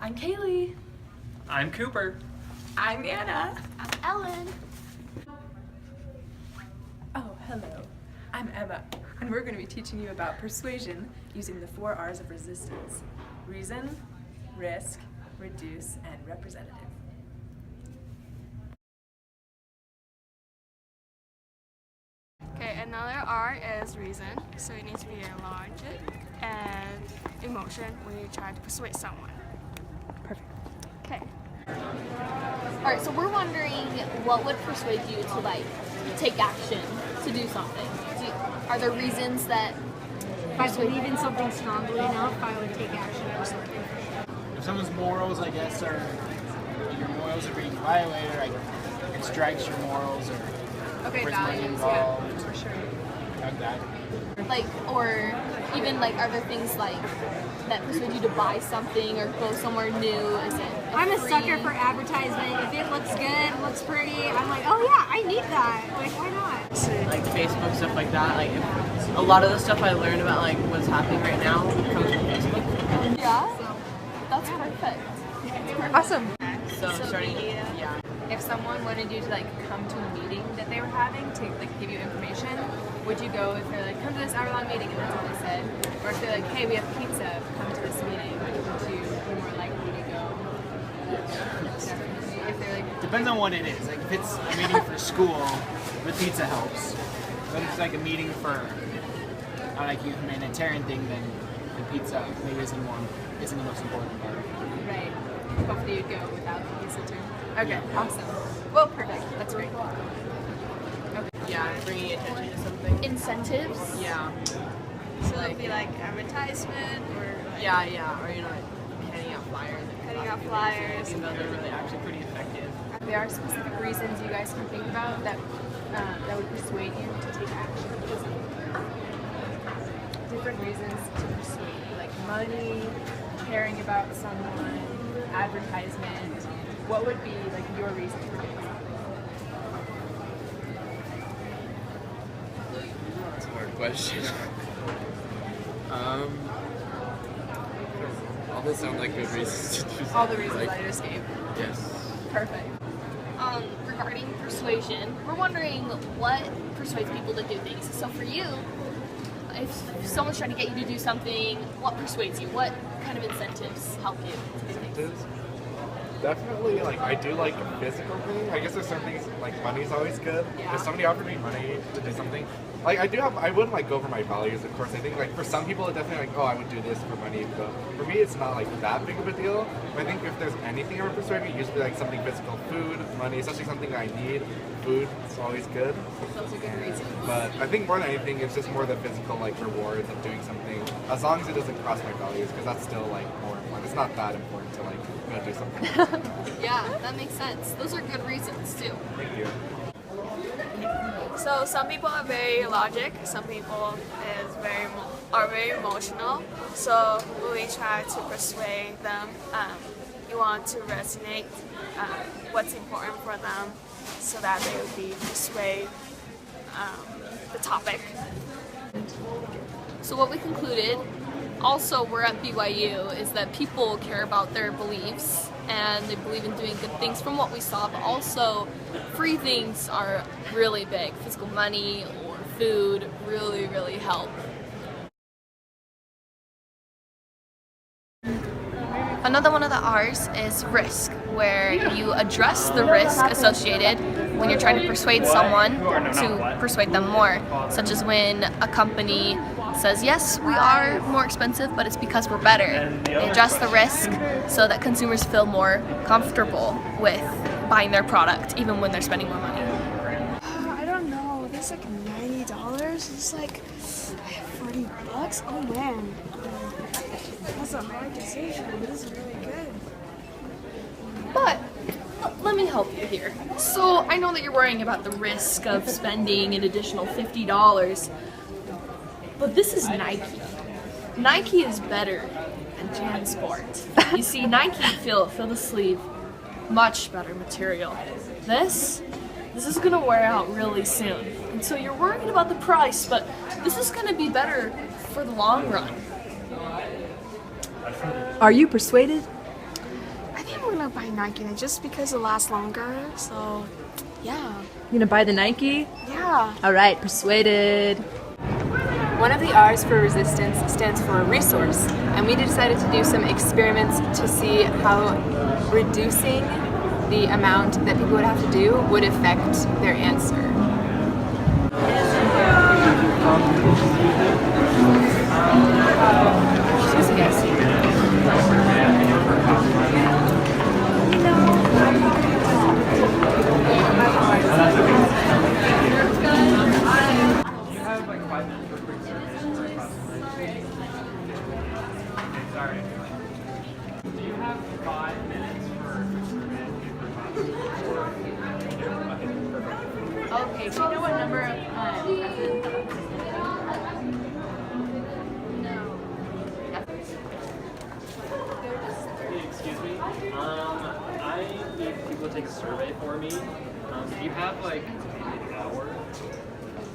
I'm Kaeli. I'm Cooper. I'm Anna. I'm Ellen. Oh, hello. I'm Emma, and we're going to be teaching you about persuasion using the 4 R's of resistance: reason, risk, reduce, and representative. Okay, another R is reason, so it needs to be a logic and emotion when you try to persuade someone. Perfect. Okay. Alright, so we're wondering what would persuade you to take action, to do something? Are there reasons that If I believe in something strongly enough, I would take action for something. If someone's morals, I guess, your morals are being violated, like it strikes your morals or Okay, there's money values, involved, yeah, for sure. like that. or even are there things that persuade you to buy something or go somewhere new? Is it I'm a free? sucker for advertisement. If it looks good, looks pretty, I'm like, oh yeah, I need that. Why not? Like Facebook, stuff like that. A lot of the stuff I learned about what's happening right now comes from Facebook. Yeah? That's perfect. Awesome. So starting, yeah. If someone wanted you to come to a meeting that they were having to give you information, would you go if they're come to this hour-long meeting and that's all they said? Or if they're hey, we have pizza, come to this meeting, would you be more likely to go? If they're Depends on what it is. Like if it's a meeting for school, the pizza helps. But if it's like a meeting for a humanitarian thing, then the pizza maybe isn't the most important part. right, hopefully you'd go without the pizza too. Okay, Yeah. awesome. Well, perfect. That's great. Yeah, bringing attention to something. Incentives? Yeah. So it'd be advertisement or Yeah, or handing out flyers. cutting out flyers. Even though they're really actually pretty effective. There are specific reasons you guys can think about that would persuade you to take action. Different reasons to persuade you, like money, caring about someone, advertisement. What would be your reason for doing something? That's a hard question. All those sound like good reasons to do something. All the reasons I just gave. Yes. Perfect. Regarding persuasion, we're wondering what persuades people to do things. So for you, if someone's trying to get you to do something, what persuades you? What kind of incentives help you to do things? Definitely, I do like a physical thing. I guess there's certain things, money's always good. Yeah. If somebody offered me money to do something, I wouldn't go over my values, of course. I think, for some people, it definitely, I would do this for money, but for me, it's not, that big of a deal. But I think if there's anything that would persuade me, it usually something physical, food, money, especially something I need. Food is always good. Those are good reasons. But I think more than anything, it's just more the physical, rewards of doing something, as long as it doesn't cross my values, because that's still, more important. It's not that important to, go do something. Yeah, that makes sense. Those are good reasons too. Thank you. So some people are very logic, some people are very emotional. So when we try to persuade them, you want to resonate what's important for them, so that they would be persuade the topic. So what we concluded, also we're at BYU, is that people care about their beliefs and they believe in doing good things from what we saw, but also free things are really big. Physical money or food really, really help. Another one of the R's is risk, where you address the risk associated when you're trying to persuade someone to persuade them more, such as when a company says, yes, we are more expensive, but it's because we're better. They address the risk so that consumers feel more comfortable with buying their product, even when they're spending more money. I don't know. That's $90. It's I have $40. Oh man. That's a hard decision. This is really good. But let me help you here. So I know that you're worrying about the risk of spending an additional $50, but this is Nike. Nike is better than JanSport. You see, Nike, feel the sleeve, much better material. This is gonna wear out really soon. And so you're worried about the price, but this is gonna be better for the long run. Are you persuaded? I'm gonna buy Nike just because it lasts longer. So, yeah. You gonna buy the Nike? Yeah. All right, persuaded. One of the R's for resistance stands for resource, and we decided to do some experiments to see how reducing the amount that people would have to do would affect their answer. Okay, do you know what number of Excuse me. I need people to take a survey for me. Do you have like an hour?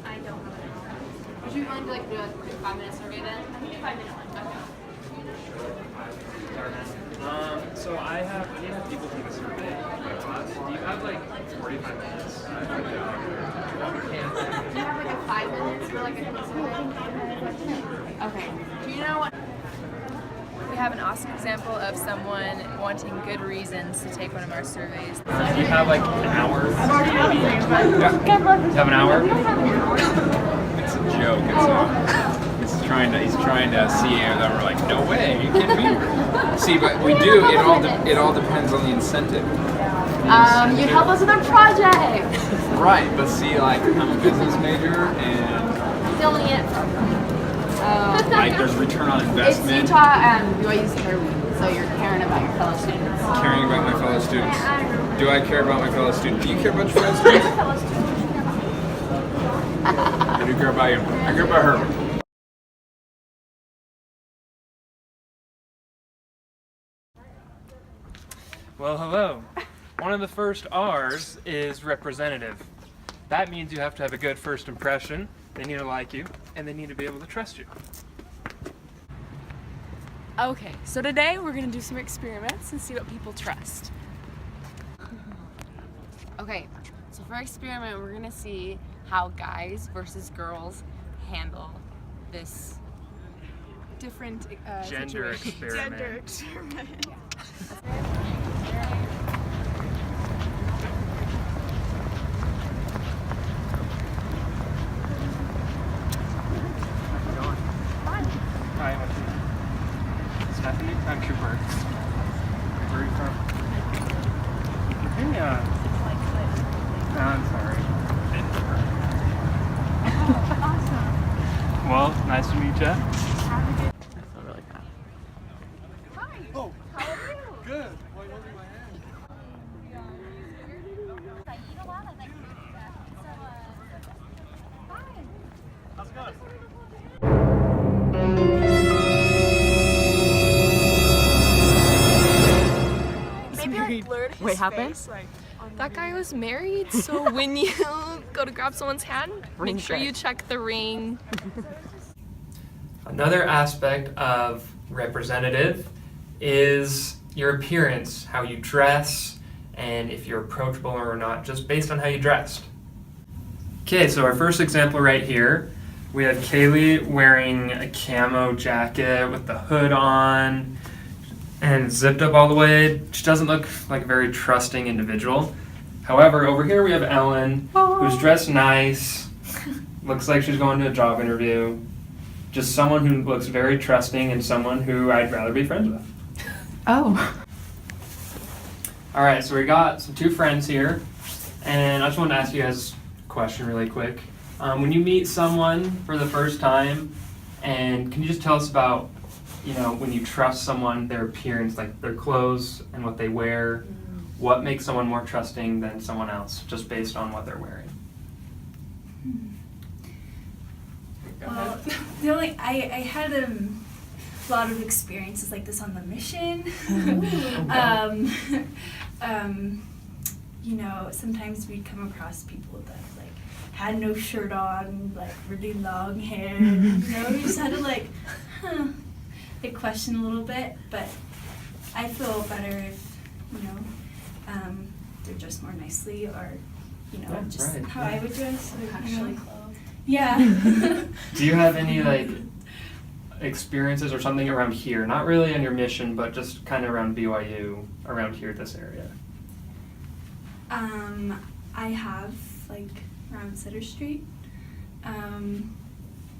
I don't have an hour. Would you be willing to do a quick 5-minute survey then? I can do 5-minute one. Okay. So I need to have people take a survey in my class. Do you have like 45 minutes? Do you have like a 5 minutes for like a quick survey? Okay. Do you know what? We have an awesome example of someone wanting good reasons to take one of our surveys. Do you have like an hour? Yeah. Do you have an hour? It's a joke. He's trying to see that we're like, no way, you kidding me? See, but we do. It all depends on the incentive. you help us with our project. Right, but see, like I'm a business major and Filming it. like there's return on It's investment. Utah BYU's care week, so you're caring about your fellow students. Caring about my fellow students. Do I care about my fellow students? Do you care about your fellow students? I do care about you. I care about her. Well, hello. One of the first R's is representative. That means you have to have a good first impression. They need to like you, and they need to be able to trust you. Okay, so today we're gonna do some experiments and see what people trust. Okay, so for our experiment, we're gonna see how guys versus girls handle this. Different Gender situations. experiment. Gender experiment. Hi, what's your name? Stephanie? I'm Cooper. Where are you from? Virginia. No, I'm sorry. Awesome. Well, nice to meet you. I feel really bad. Oh, how are you? Good. Why wasn't my hand? How's it going? Wait, happened? That guy was married, so when you go to grab someone's hand, make sure you check the ring. Another aspect of representative is your appearance, how you dress, and if you're approachable or not, just based on how you dressed. Okay, so our first example right here, we have Kaeli wearing a camo jacket with the hood on and zipped up all the way. She doesn't look like a very trusting individual. However, over here we have Ellen, who's dressed nice, looks like she's going to a job interview. Just someone who looks very trusting and someone who I'd rather be friends with. Oh. All right, so we got some two friends here, and I just wanted to ask you guys a question really quick. When you meet someone for the first time, and can you just tell us about, when you trust someone, their appearance, like their clothes and what they wear, what makes someone more trusting than someone else, just based on what they're wearing? Well, I had a lot of experiences like this on the mission. Sometimes we'd come across people that had no shirt on, really long hair. We just had to question a little bit. But I feel better if they're dressed more nicely, or Yeah, just right, how yeah. I would dress. Or, Actually clothed. Yeah. Do you have any like experiences or something around here? Not really on your mission, but just kind of around BYU, around here, this area. I have like around Center Street.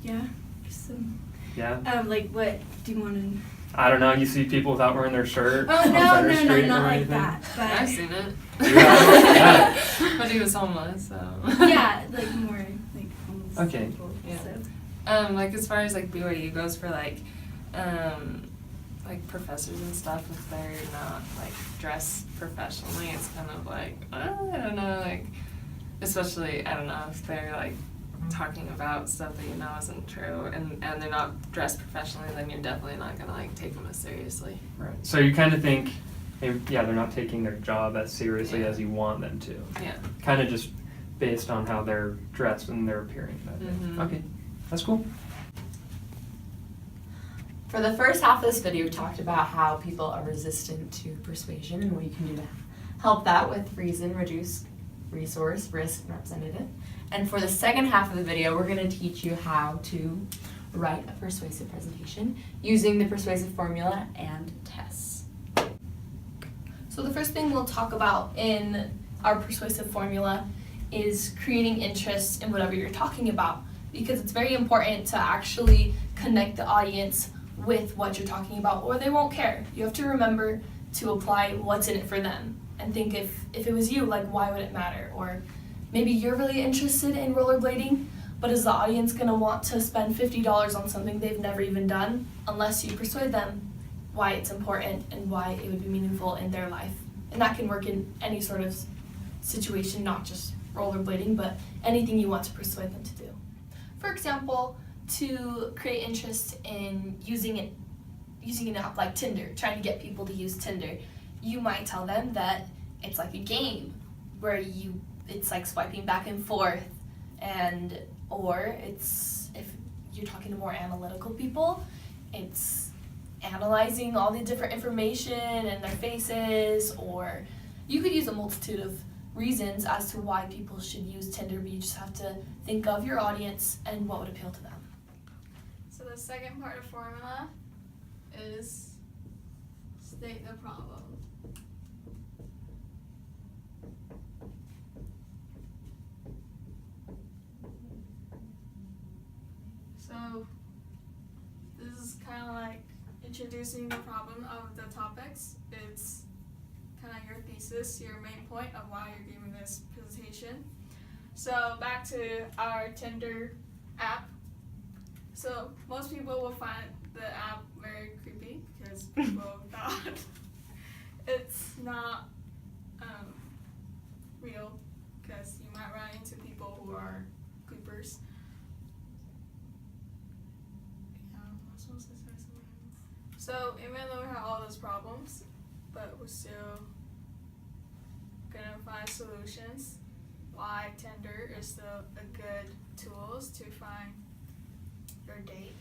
Yeah. Just some. Yeah. Like what do you want to? I don't know. You see people without wearing their shirt Oh on no, Center no, Street no, not or like anything? that. But I've seen it. Yeah. But he was homeless, so. yeah, like more like homeless Okay. people. Yeah. So. Like as far as like BYU goes for like professors and stuff, if they're not like dressed professionally, it's kind of like, I don't know, like, especially, I don't know, if they're like talking about stuff that you know isn't true and they're not dressed professionally, then you're definitely not gonna like take them as seriously. Right. So you kind of think, yeah, they're not taking their job as seriously Yeah. as you want them to. Yeah. Kind of just based on how they're dressed and they're appearing that day. Mhm. Okay, that's cool. For the first half of this video, we talked about how people are resistant to persuasion and what you can do to help that with reason, reduce, resource, risk, and representative. And for the second half of the video, we're going to teach you how to write a persuasive presentation using the persuasive formula and tests. So the first thing we'll talk about in our persuasive formula is creating interest in whatever you're talking about, because it's very important to actually connect the audience with what you're talking about, or they won't care. You have to remember to apply what's in it for them and think if it was you, like, why would it matter? Or maybe you're really interested in rollerblading, but is the audience gonna want to spend $50 on something they've never even done unless you persuade them why it's important and why it would be meaningful in their life? And that can work in any sort of situation, not just rollerblading, but anything you want to persuade them to do. For example, to create interest in using an app like Tinder, trying to get people to use Tinder, you might tell them that it's like a game where it's like swiping back and forth, or it's, if you're talking to more analytical people, it's analyzing all the different information and their faces, or you could use a multitude of reasons as to why people should use Tinder, but you just have to think of your audience and what would appeal to them. So the second part of formula is state the problem. So this is kind of like introducing the problem of the topics. It's kind of your thesis, your main point of why you're giving this presentation. So back to our Tinder app. So most people will find the app very creepy because people thought it's not real, because you might run into people who are creepers. So even though we have all those problems, but we're still gonna find solutions. Why Tinder is still a good tool to find your date.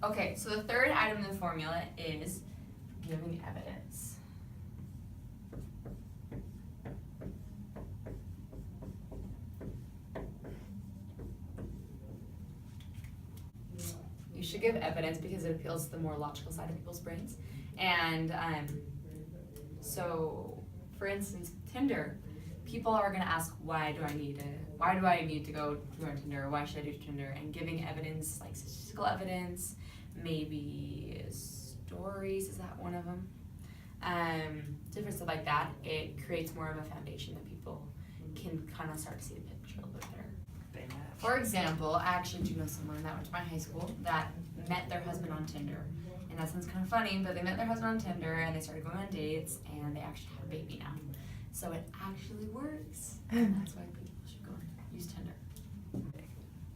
Okay, so the third item in the formula is giving evidence. You should give evidence because it appeals to the more logical side of people's brains. And so, for instance, Tinder, people are going to ask, why do I need to go on Tinder? Why should I do Tinder? And giving evidence, like statistical evidence, maybe stories, is that one of them? Different stuff like that. It creates more of a foundation that people can kind of start to see the picture a little bit better. For example, I actually do know someone that went to my high school that met their husband on Tinder. And that sounds kind of funny, but they met their husband on Tinder and they started going on dates and they actually have a baby now. So it actually works, and that's why people should go and use Tinder.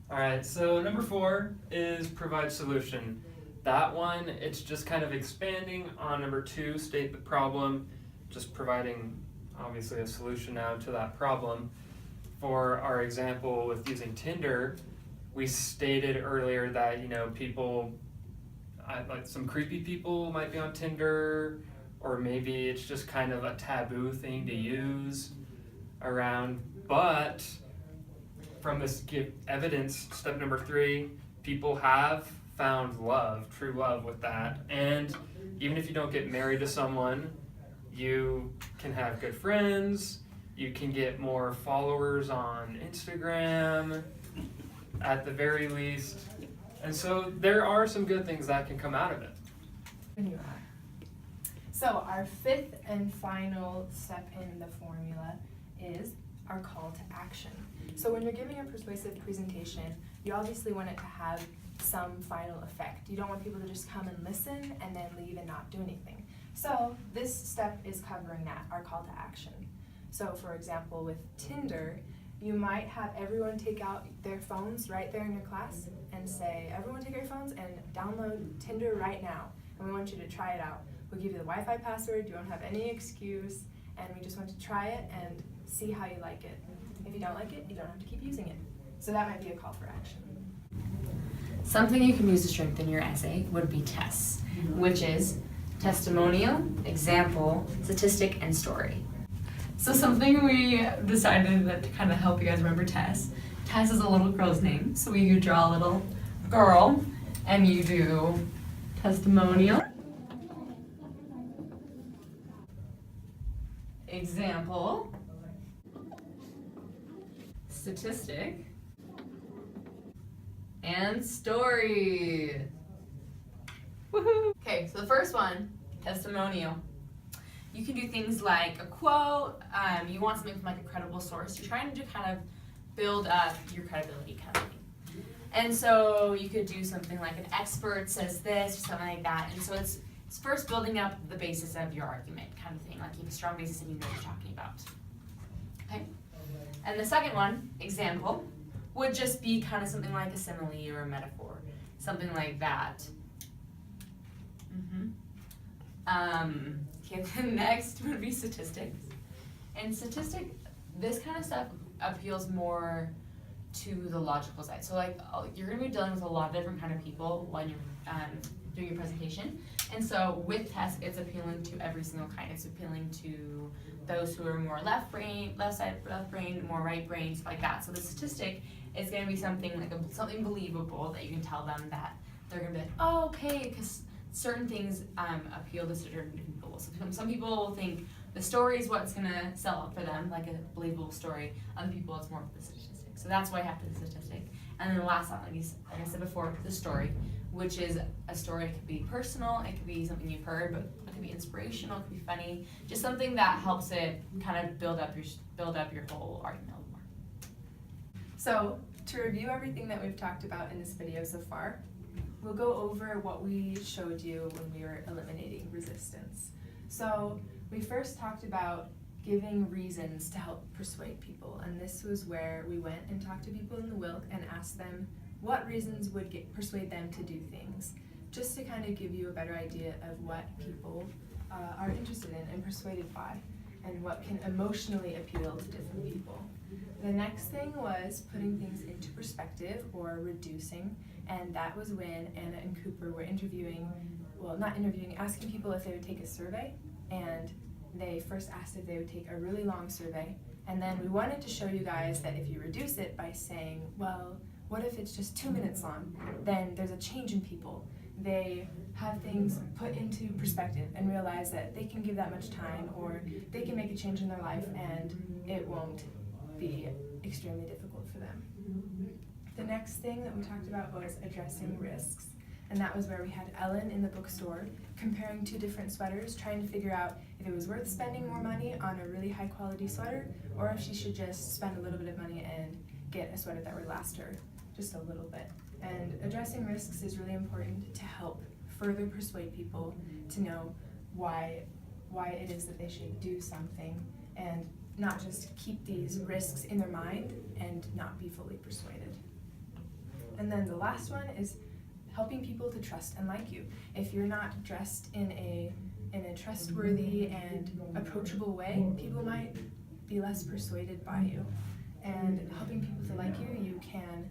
All right, so number 4 is provide solution. That one, it's just kind of expanding on number 2, state the problem, just providing obviously a solution now to that problem. For our example with using Tinder, we stated earlier that, people, like some creepy people might be on Tinder, or maybe it's just kind of a taboo thing to use around. But from this evidence, step number 3, people have found love, true love with that. And even if you don't get married to someone, you can have good friends, you can get more followers on Instagram, at the very least. And so there are some good things that can come out of it. So our 5th and final step in the formula is our call to action. So when you're giving a persuasive presentation, you obviously want it to have some final effect. You don't want people to just come and listen and then leave and not do anything. So this step is covering that, our call to action. So for example, with Tinder, you might have everyone take out their phones right there in your class and say, everyone take your phones and download Tinder right now. And we want you to try it out. We'll give you the Wi-Fi password, you won't have any excuse, and we just want to try it and see how you like it. If you don't like it, you don't have to keep using it. So that might be a call for action. Something you can use to strengthen your essay would be tests, which is testimonial, example, statistic, and story. So something we decided that to kind of help you guys remember Tess. Tess is a little girl's name, so you draw a little girl and you do testimonial, example, statistic, and story. Woohoo! Okay, so the first one, testimonial. You can do things like a quote, you want something from like a credible source. You're trying to kind of build up your credibility kind of thing. And so you could do something like an expert says this or something like that. And so it's first building up the basis of your argument kind of thing. Like you have a strong basis and you know what you're talking about. Okay? And the second one, example, would just be kind of something like a simile or a metaphor. Something like that. Okay, the next would be statistics. And this kind of stuff appeals more to the logical side. So like you're gonna be dealing with a lot of different kind of people when you're doing your presentation. And so with tests, it's appealing to every single kind. It's appealing to those who are more left brain, more right brain, stuff like that. So the statistic is gonna be something like something believable that you can tell them that they're gonna be like, oh, okay, because certain things appeal to certain people. So some people will think the story is what's gonna sell out for them, like a believable story. Other people, it's more of the statistic. So that's why I have to do the statistic. And then the last one, like I said before, the story, which is a story. It could be personal, it could be something you've heard, but it could be inspirational, it could be funny, just something that helps it kind of build up your whole argument a little more. So to review everything that we've talked about in this video so far, we'll go over what we showed you when we were eliminating resistance. So we first talked about giving reasons to help persuade people, and this was where we went and talked to people in the Wilk and asked them what reasons would persuade them to do things, just to kind of give you a better idea of what people are interested in and persuaded by, and what can emotionally appeal to different people. The next thing was putting things into perspective, or reducing, and that was when Anna and Cooper were asking people if they would take a survey, and they first asked if they would take a really long survey, and then we wanted to show you guys that if you reduce it by saying, well, what if it's just 2 minutes long? Then there's a change in people. They have things put into perspective and realize that they can give that much time, or they can make a change in their life and it won't be extremely difficult for them. The next thing that we talked about was addressing risks. And that was where we had Ellen in the bookstore comparing 2 different sweaters, trying to figure out if it was worth spending more money on a really high quality sweater, or if she should just spend a little bit of money and get a sweater that would last her just a little bit. And addressing risks is really important to help further persuade people to know why it is that they should do something, and not just keep these risks in their mind and not be fully persuaded. And then the last one is helping people to trust and like you. If you're not dressed in a trustworthy and approachable way, people might be less persuaded by you. And helping people to like you, you can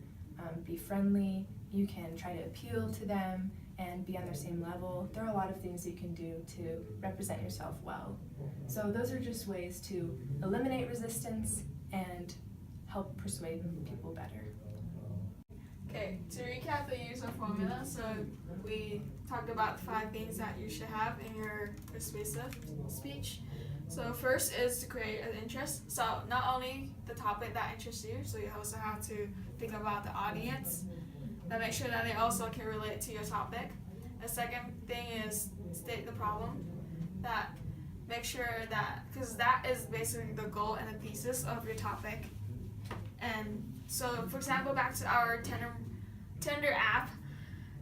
be friendly, you can try to appeal to them, and be on their same level. There are a lot of things that you can do to represent yourself well. So those are just ways to eliminate resistance and help persuade people better. Okay, to recap the use of formula, so we talked about 5 things that you should have in your persuasive speech. So first is to create an interest. So not only the topic that interests you, so you also have to think about the audience and make sure that they also can relate to your topic. The second thing is state the problem. That make sure that, because that is basically the goal and the thesis of your topic. And so, for example, back to our Tinder app,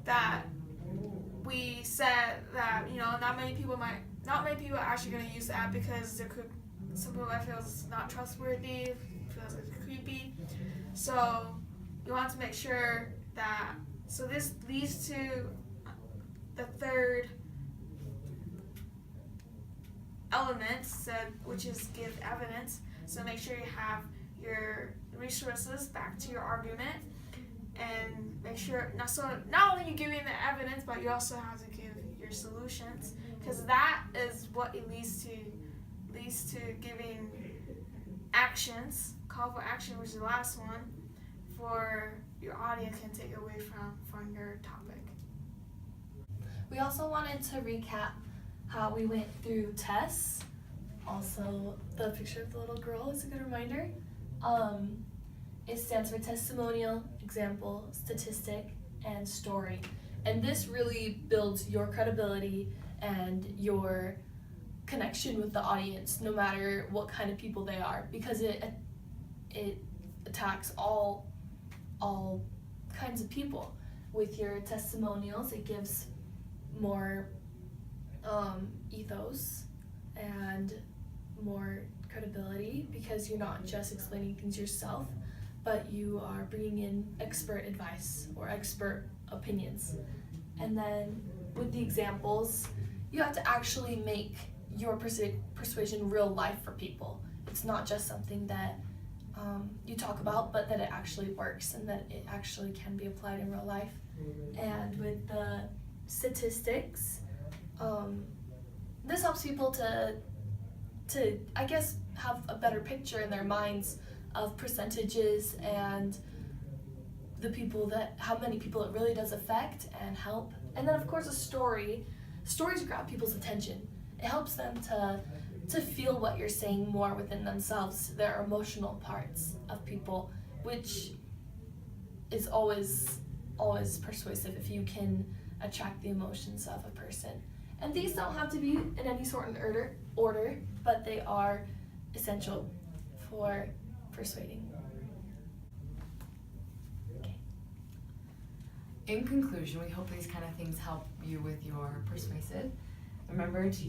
that we said that not many people are actually going to use the app because some people might feel it's not trustworthy, feels it's creepy. So you want to make sure that. So this leads to the third element, which is give evidence. So make sure you have your resources back to your argument, and make sure not only you giving the evidence, but you also have to give your solutions, because that is what it leads to giving actions, call for action, which is the last one, for your audience can take away from your topic. We also wanted to recap how we went through tests. Also, the picture of the little girl is a good reminder. It stands for testimonial, example, statistic, and story. And this really builds your credibility and your connection with the audience, no matter what kind of people they are, because it attacks all kinds of people. With your testimonials, it gives more ethos and more credibility, because you're not just explaining things yourself, but you are bringing in expert advice or expert opinions. And then with the examples, you have to actually make your persuasion real life for people. It's not just something that you talk about, but that it actually works and that it actually can be applied in real life. And with the statistics, this helps people to I guess have a better picture in their minds of percentages and how many people it really does affect and help. And then of course a story. Stories grab people's attention. It helps them to feel what you're saying more within themselves, their emotional parts of people, which is always persuasive if you can attract the emotions of a person. And these don't have to be in any sort of order, but they are essential for persuading. Okay. In conclusion, we hope these kind of things help you with your persuasive. Remember to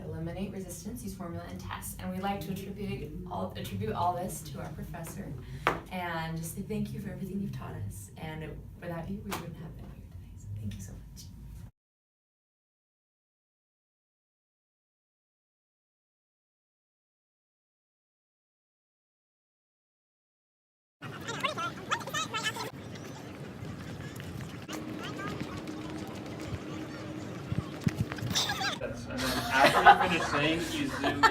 eliminate resistance, use formula, and test. And we'd like to attribute all this to our professor, and just say thank you for everything you've taught us. And without you, we wouldn't have been here today. So thank you so much. And then after you finish saying, you zoom in to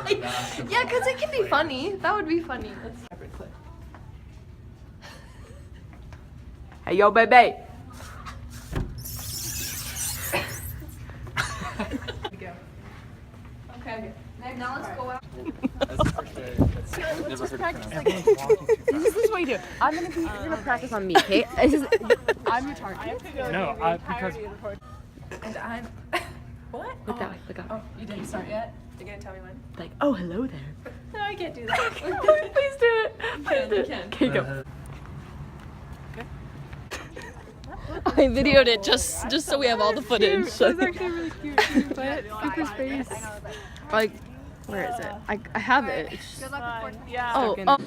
the basketball. Yeah, because it can be funny. That would be funny. Let's separate clip. Hey, yo, baby. Okay. Now let's go out. Never heard of that. This is what you do. You're gonna practice on me, okay? I'm your target. No, because. And I'm. What? Look that way. Look up. Oh, you didn't start yet? You're gonna tell me when? Like, oh, hello there. No, I can't do that. Please do it. Please do it. Okay, go. I videoed it just so we have all the footage. That was actually really cute. But Cooper's face. Like, where is it? I have it. It's just, Good luck with 4th. oh.